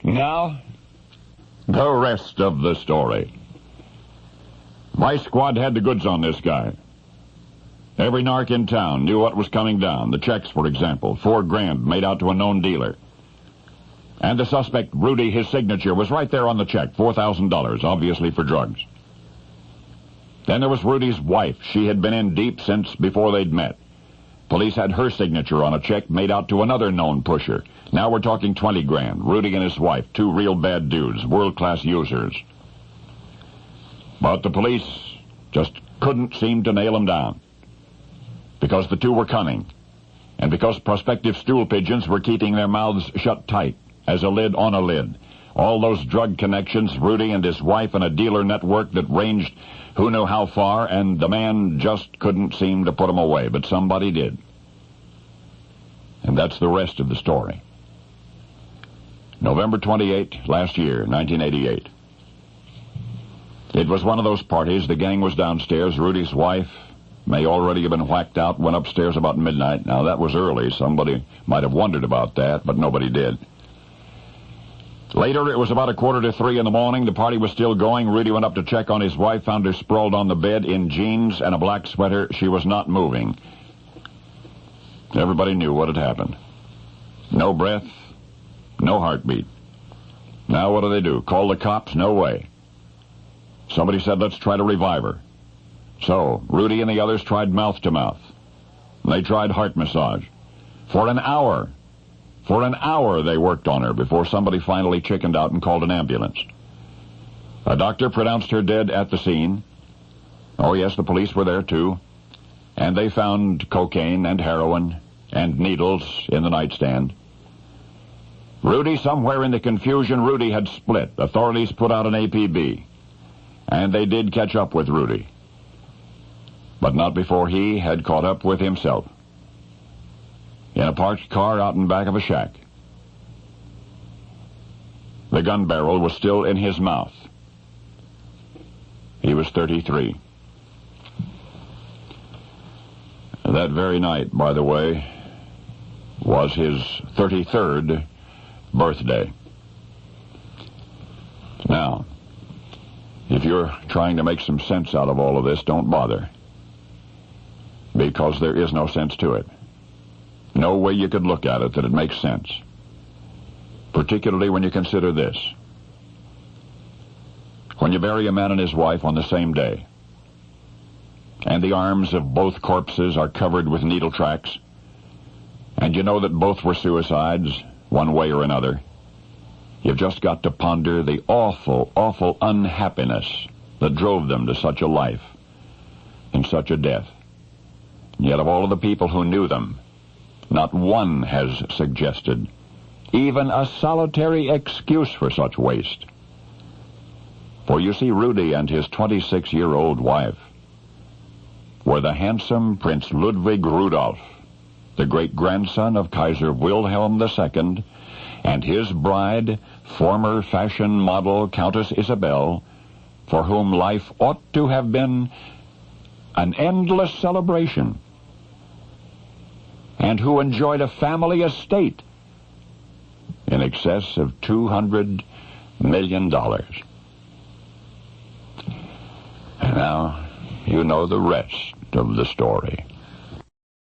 Now, the rest of the story. My squad had the goods on this guy. Every narc in town knew what was coming down. The checks, for example, $4,000 made out to a known dealer. And the suspect, Rudy, his signature was right there on the check, $4,000, obviously for drugs. Then there was Rudy's wife. She had been in deep since before they'd met. Police had her signature on a check made out to another known pusher. Now we're talking $20,000. Rudy and his wife, two real bad dudes, world-class users. But the police just couldn't seem to nail them down. Because the two were cunning. And because prospective stool pigeons were keeping their mouths shut tight, as a lid on a lid. All those drug connections, Rudy and his wife and a dealer network that ranged who knew how far, and the man just couldn't seem to put them away, but somebody did. And that's the rest of the story. November 28, last year, 1988. It was one of those parties. The gang was downstairs. Rudy's wife may already have been whacked out, went upstairs about midnight. Now, that was early. Somebody might have wondered about that, but nobody did. Later, it was about 2:45 in the morning. The party was still going. Rudy went up to check on his wife, found her sprawled on the bed in jeans and a black sweater. She was not moving. Everybody knew what had happened. No breath, no heartbeat. Now what do? Call the cops? No way. Somebody said, let's try to revive her. So, Rudy and the others tried mouth-to-mouth. They tried heart massage. For an hour they worked on her before somebody finally chickened out and called an ambulance. A doctor pronounced her dead at the scene. Oh, yes, the police were there, too. And they found cocaine and heroin and needles in the nightstand. Rudy, somewhere in the confusion, Rudy had split. Authorities put out an APB. And they did catch up with Rudy. But not before he had caught up with himself. In a parked car out in back of a shack. The gun barrel was still in his mouth. He was 33. That very night, by the way, was his 33rd birthday. Now, if you're trying to make some sense out of all of this, don't bother. Because there is no sense to it. No way you could look at it that it makes sense. Particularly when you consider this. When you bury a man and his wife on the same day, and the arms of both corpses are covered with needle tracks, and you know that both were suicides, one way or another, you've just got to ponder the awful, awful unhappiness that drove them to such a life and such a death. Yet of all of the people who knew them, not one has suggested even a solitary excuse for such waste. For you see, Rudy and his 26-year-old wife were the handsome Prince Ludwig Rudolph, the great-grandson of Kaiser Wilhelm II, and his bride, former fashion model Countess Isabelle, for whom life ought to have been an endless celebration, and who enjoyed a family estate in excess of $200 million. And now you know the rest of the story.